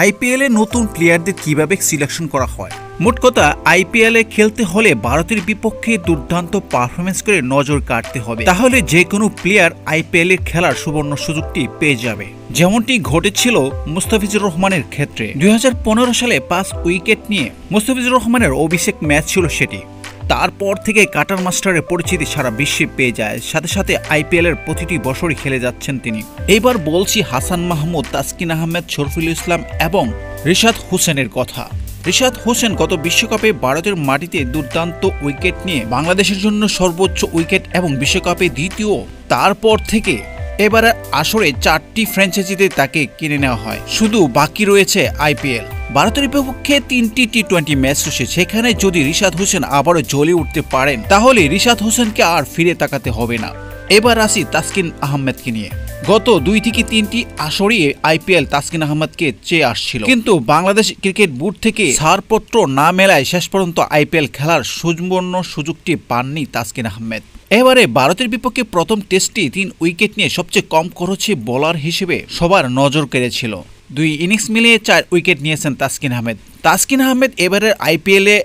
আইপিএলে নতুন প্লেয়ারদের কিভাবে সিলেকশন করা হয়। মোট কথা, আইপিএলে খেলতে হলে ভারতের বিপক্ষে দুর্দান্ত পারফরমেন্স করে নজর কাটতে হবে, তাহলে যে কোনো প্লেয়ার আইপিএলে খেলার সুবর্ণ সুযোগটি পেয়ে যাবে। যেমনটি ঘটেছিল মুস্তাফিজুর রহমানের ক্ষেত্রে। 2015 সালে 5 উইকেট নিয়ে মুস্তাফিজুর রহমানের অভিষেক ম্যাচ ছিল সেটি। তারপর থেকে কাটার মাস্টারের পরিচিতি সারা বিশ্বে পেয়ে যায়, সাথে সাথে আইপিএলের প্রতিটি বছরই খেলে যাচ্ছেন তিনি। এবার বলছি হাসান মাহমুদ, তাসকিন আহমেদ, শরীফুল ইসলাম এবং রিশাদ হোসেনের কথা। রিশাদ হোসেন গত বিশ্বকাপে ভারতের মাটিতে দুর্দান্ত উইকেট নিয়ে বাংলাদেশের জন্য সর্বোচ্চ উইকেট এবং বিশ্বকাপে দ্বিতীয়। তারপর থেকে এবারে আসরে 4টি ফ্র্যাঞ্চাইজিতে তাকে কিনে নেওয়া হয়, শুধু বাকি রয়েছে আইপিএল। ভারতের বিপক্ষে 3টি টি20 ম্যাচ রয়েছে, সেখানে যদি রিশাদ হোসেন আবারও জ্বলে উঠতে পারেন তাহলে রিশাদ হোসেনকে আর ফিরে তাকাতে হবে না। এবার আসি তাসকিন আহমেদকে নিয়ে। গত 2 থেকে 3টি আসরে আইপিএল তাসকিন আহমেদকে চেয়ে আসছিল, কিন্তু বাংলাদেশ ক্রিকেট বোর্ড থেকে ছাড়পত্র না মেলায় শেষ পর্যন্ত আইপিএল খেলার সুবর্ণ সুযোগটি পাননি তাসকিন আহমেদ। এবারে ভারতের বিপক্ষে প্রথম টেস্টে 3 উইকেট নিয়ে সবচেয়ে কম খরচে বোলার হিসেবে সবার নজর কেড়েছিল। 2 ইনিংস মিলিয়ে 4 উইকেট নিয়েছেন তাসকিন আহমেদ। তাসকিন আহমেদ এবারের আইপিএলে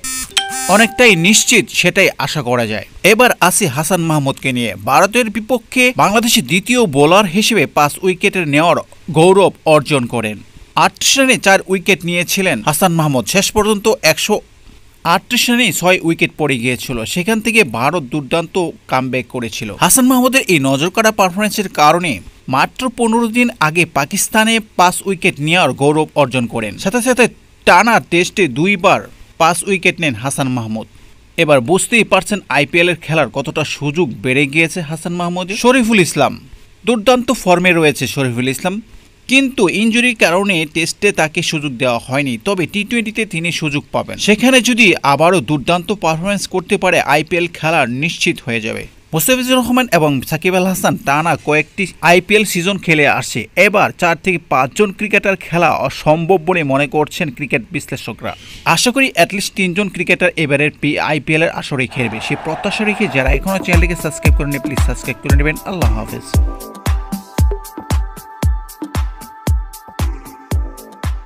অনেকটাই নিশ্চিত, সেটাই আশা করা যায়। এবার আসি হাসান মাহমুদকে নিয়ে। ভারতের বিপক্ষে বাংলাদেশের দ্বিতীয় বোলার হিসেবে 5 উইকেটের নেওয়ার গৌরব অর্জন করেন। 38 রানে 4 উইকেট নিয়েছিলেন হাসান মাহমুদ। শেষ পর্যন্ত 138 রানে 6 উইকেট পড়ে গিয়েছিল, সেখান থেকে ভারত দুর্দান্ত কামব্যাক করেছিল। হাসান মাহমুদের এই নজরকাড়া পারফরমেন্সের কারণে মাত্র 15 দিন আগে পাকিস্তানে 5 উইকেট নেওয়ার গৌরব অর্জন করেন। সাথে সাথে টানা টেস্টে 2 বার 5 উইকেট নেন হাসান মাহমুদ। এবার বুঝতেই পারছেন আইপিএলের খেলার কতটা সুযোগ বেড়ে গিয়েছে হাসান মাহমুদের। শরীফুল ইসলাম দুর্দান্ত ফর্মে রয়েছে শরীফুল ইসলাম, কিন্তু ইনজুরির কারণে টেস্টে তাকে সুযোগ দেওয়া হয়নি, তবে টি20তে তিনি সুযোগ পাবেন। সেখানে যদি আবারও দুর্দান্ত পারফরমেন্স করতে পারে আইপিএল খেলার নিশ্চিত হয়ে যাবে। মুস্তাফিজুর রহমান এবং সাকিব আল হাসান টানা কয়েকটি আইপিএল সিজন খেলে আসছে, এবার 4 থেকে 5 জন ক্রিকেটার খেলা অসম্ভব বলে মনে করছেন ক্রিকেট বিশ্লেষকরা। আশা করি অ্যাটলিস্ট 3 জন ক্রিকেটার এবারের আইপিএলের আসরে খেলবে, সে প্রত্যাশা রেখে যারা এখনো চ্যানেলটিকে সাবস্ক্রাইব করেননি প্লিজ সাবস্ক্রাইব করে নেবেন। আল্লাহ হাফেজ।